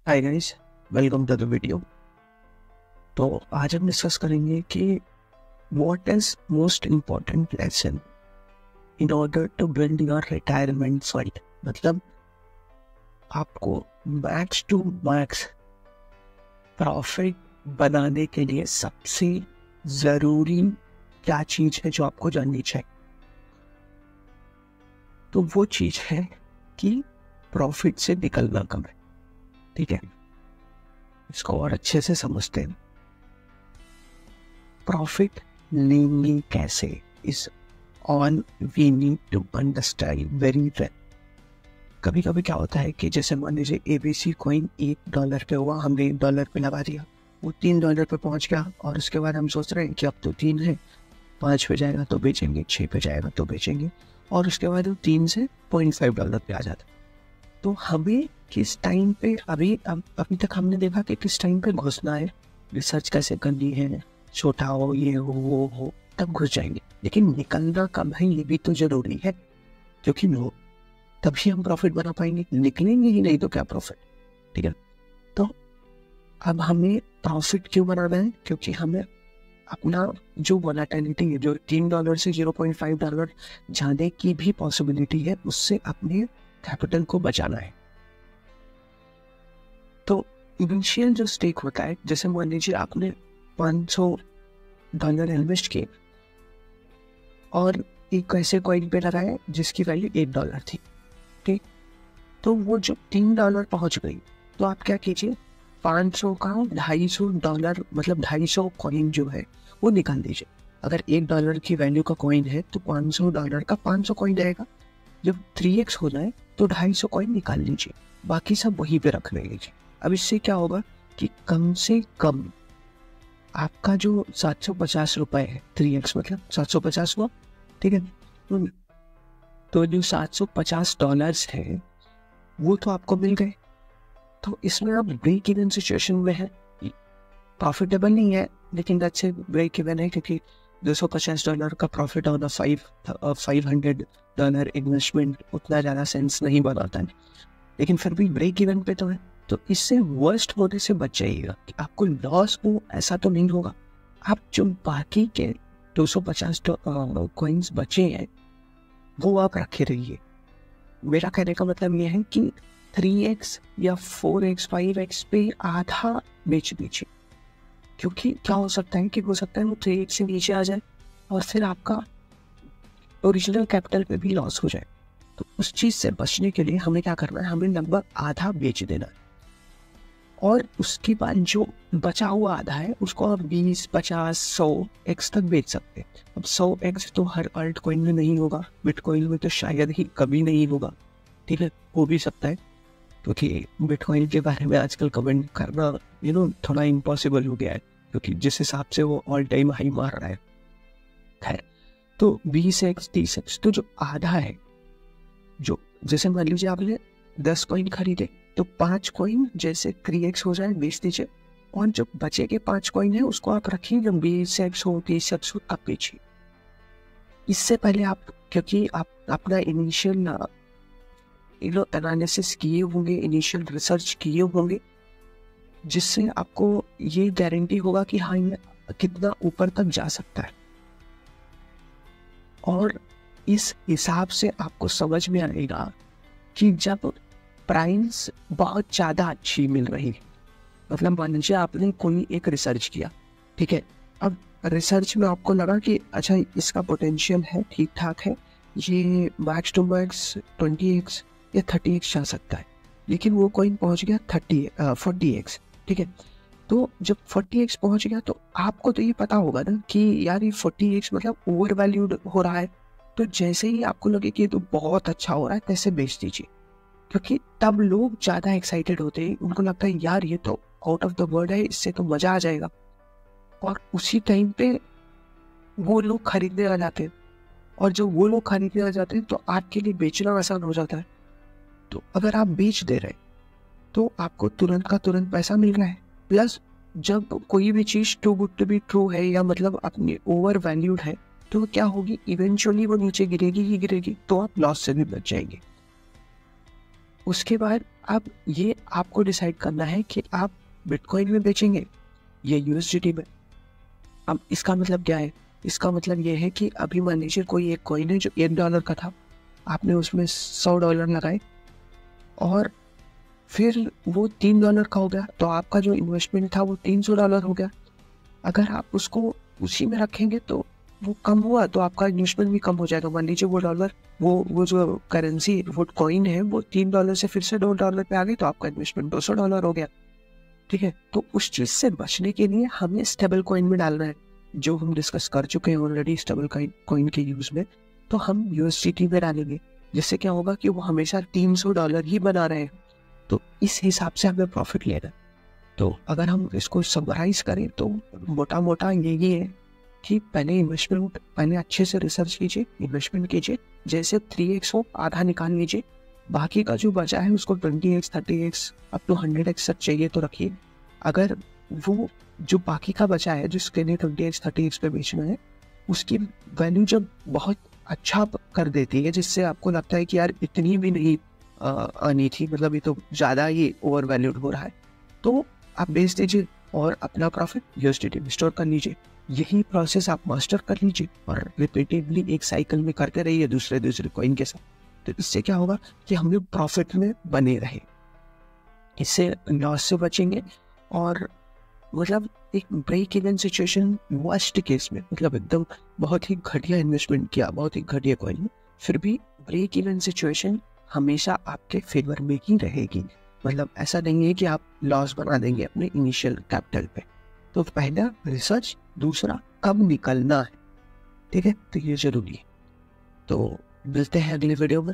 Hi guys, welcome to the video. तो आज हम डिस्कस करेंगे कि what is most important lesson in order to build your retirement fund. मतलब आपको मैक्स टू मैक्स प्रॉफिट बनाने के लिए सबसे ज़रूरी क्या चीज़ है जो आपको जाननी चाहिए। तो वो चीज़ है कि प्रॉफिट से निकलना कब है। ठीक है, इसको और अच्छे से समझते हैं। प्रॉफिट लेंगे कैसे is on we need to understand very well. कभी कभी क्या होता है कि जैसे मान लीजिए एबीसी कॉइन $1 पे हुआ, हमने $1 पे लगा दिया, वो $3 पे पहुंच गया और उसके बाद हम सोच रहे हैं कि अब तो 3 है, 5 पे जाएगा तो बेचेंगे, 6 पे जाएगा तो बेचेंगे, और उसके बाद वो 3 से $0.5 पे आ जाता है। तो हमें किस टाइम पे अभी तक हमने देखा कि किस टाइम पे घुसना है, रिसर्च कैसे करनी है, छोटा हो ये हो वो हो तब घुस जाएंगे। लेकिन निकलना कब है ये भी तो जरूरी है, क्योंकि वो तभी हम प्रॉफिट बना पाएंगे। निकलेंगे ही नहीं तो क्या प्रॉफिट। ठीक है, तो अब हमें प्रॉफिट क्यों बनाना है? क्योंकि हमें अपना जो वोलेटिलिटी है, जो $3 से $0.5 जाने की भी पॉसिबिलिटी है, उससे अपने कैपिटल को बचाना है। तो इनिशियल जो स्टेक होता है, जैसे मान लीजिए आपने $500 इन्वेस्ट किए और एक ऐसे कॉइन पे लगाए जिसकी वैल्यू $1 थी। ठीक, तो वो जो $3 पहुंच गई, तो आप क्या कीजिए, 500 का $250 मतलब 250 कॉइन जो है वो निकाल दीजिए। अगर $1 की वैल्यू का कॉइन है तो $500 का 500 कॉइन रहेगा। जब 3x हो जाए तो 250 कॉइन निकाल लीजिए, बाकी सब वहीं पे रख लीजिए। अब इससे क्या होगा कि कम से कम आपका जो 750 रुपए है, 3x मतलब 750 हुआ। ठीक है, तो जो $750 है वो तो आपको मिल गए। तो इसमें आप ब्रेक इवन सिचुएशन में है, प्रॉफिटेबल नहीं है लेकिन अच्छे ब्रेक इवन है, क्योंकि $250 का प्रॉफिट होना $500 इन्वेस्टमेंट उतना ज़्यादा सेंस नहीं बनाता है, लेकिन फिर भी ब्रेक इवन पे तो है। तो इससे वर्स्ट होने से बच जाइएगा कि आपको लॉस हो, ऐसा तो नहीं होगा। आप जो बाकी के 250 कॉइन्स बचे हैं वो आप रखे रहिए। मेरा कहने का मतलब ये है कि 3x या 4x 5x पे आधा बेच दीजिए, क्योंकि क्या हो सकता है कि हो सकता है वो 3x से नीचे आ जाए और फिर आपका ओरिजिनल कैपिटल पे भी लॉस हो जाए। तो उस चीज़ से बचने के लिए हमें क्या करना है, हमें लगभग आधा बेच देना है, और उसके बाद जो बचा हुआ आधा है उसको आप 20, 50, 100x तक बेच सकते हैं। अब 100x तो हर अल्ट कॉइन में नहीं होगा, बिटकॉइन में तो शायद ही कभी नहीं होगा। ठीक है, हो भी सकता है, क्योंकि बिटकॉइन के बारे में आजकल कमेंट करना थोड़ा इम्पॉसिबल हो गया है, क्योंकि जिस हिसाब से वो ऑल टाइम हाई मार रहा है। खैर, तो 20x 30x तो जो आधा है, जो जैसे मान लीजिए आपने 10 कॉइन खरीदे तो 5 कॉइन जैसे 3x हो जाए बेच दीजिए, और जो बचे के 5 कॉइन है उसको आप रखिए, जब 20x हो 30x हो तब बेचिए। इससे पहले आप, क्योंकि आप अपना इनिशियल एनालिसिस किए होंगे, इनिशियल रिसर्च किए होंगे, जिससे आपको ये गारंटी होगा कि हाँ ये कितना ऊपर तक जा सकता है, और इस हिसाब से आपको समझ में आएगा कि जब प्राइस बहुत ज़्यादा अच्छी मिल रही है, मतलब मान लीजिए आपने कोई एक रिसर्च किया, ठीक है, अब रिसर्च में आपको लगा कि अच्छा इसका पोटेंशियल है, ठीक ठाक है, ये मैक्स टू मैक्स 20x या 30x जा सकता है, लेकिन वो कॉइन पहुंच गया 40x। ठीक है, तो जब 40x पहुंच गया तो आपको तो ये पता होगा ना कि यार ये 40x मतलब ओवर वैल्यूड हो रहा है। तो जैसे ही आपको लगे कि ये तो बहुत अच्छा हो रहा है, तैसे बेच दीजिए, क्योंकि तब लोग ज़्यादा एक्साइटेड होते हैं, उनको लगता है यार ये तो आउट ऑफ द वर्ल्ड है, इससे तो मज़ा आ जाएगा, और उसी टाइम पे वो लोग खरीदने आ जाते हैं, और जब वो लोग खरीदने आ जाते हैं तो आपके लिए बेचना आसान हो जाता है। तो अगर आप बेच दे रहे तो आपको तुरंत का तुरंत पैसा मिल रहा है, प्लस जब कोई भी चीज़ too good to be true है या मतलब अपनी ओवर वैल्यूड है, तो क्या होगी, इवेंचुअली वो नीचे गिरेगी ही गिरेगी, तो आप लॉस से भी बच जाएंगे। उसके बाद अब ये आपको डिसाइड करना है कि आप बिटकॉइन में बेचेंगे या यूएसडीटी में। अब इसका मतलब क्या है? इसका मतलब ये है कि अभी मान लीजिए कोई एक कॉइन है जो $1 का था, आपने उसमें $100 लगाए और फिर वो $3 का हो गया, तो आपका जो इन्वेस्टमेंट था वो $300 हो गया। अगर आप उसको उसी में रखेंगे तो वो कम हुआ तो आपका इन्वेस्टमेंट भी कम हो जाएगा। मान लीजिए वो डॉलर, वो जो करेंसी, वो कॉइन है, वो $3 से फिर से $2 पे आ गई तो आपका इन्वेस्टमेंट $200 हो गया। ठीक है, तो उस चीज से बचने के लिए हमें स्टेबल कॉइन में डालना है, जो हम डिस्कस कर चुके हैं ऑलरेडी स्टेबल कॉइन के यूज में। तो हम यूएसडीटी में डालेंगे, जिससे क्या होगा कि वो हमेशा $300 ही बना रहे हैं, तो इस हिसाब से हमें प्रॉफिट लेना है। तो अगर हम इसको समराइज करें तो मोटा मोटा यही है कि पहले अच्छे से रिसर्च कीजिए, इन्वेस्टमेंट कीजिए, जैसे 3x हो आधा निकाल लीजिए, बाकी का जो बचा है उसको 20x 30x up to 100x तक चाहिए तो रखिए। अगर वो जो बाकी का बचा है जिसके लिए 20x 30x पे बेचना है, उसकी वैल्यू जब बहुत अच्छा कर देती है, जिससे आपको लगता है कि यार इतनी भी नहीं आनी थी, मतलब ये तो ज़्यादा ही ओवर वैल्यूड हो रहा है, तो आप बेच दीजिए और अपना प्रॉफिट यूएसडीटी में स्टोर कर लीजिए। यही प्रोसेस आप मास्टर कर लीजिए और रिपीटेडली एक साइकिल में करते रहिए दूसरे कॉइन के साथ। तो इससे क्या होगा कि हम लोग प्रॉफिट में बने रहे, इससे लॉस से बचेंगे। और मतलब एक break even situation worst case में, मतलब एकदम बहुत ही घटिया इन्वेस्टमेंट किया, बहुत ही घटिया कॉइन में, फिर भी ब्रेक इवन सिचुएशन हमेशा आपके फेवर में ही रहेगी। मतलब ऐसा नहीं है कि आप लॉस बना देंगे अपने इनिशियल कैपिटल पे। तो पहला रिसर्च, दूसरा कब निकलना है, ठीक है, तो ये जरूरी है। तो मिलते हैं अगले वीडियो में।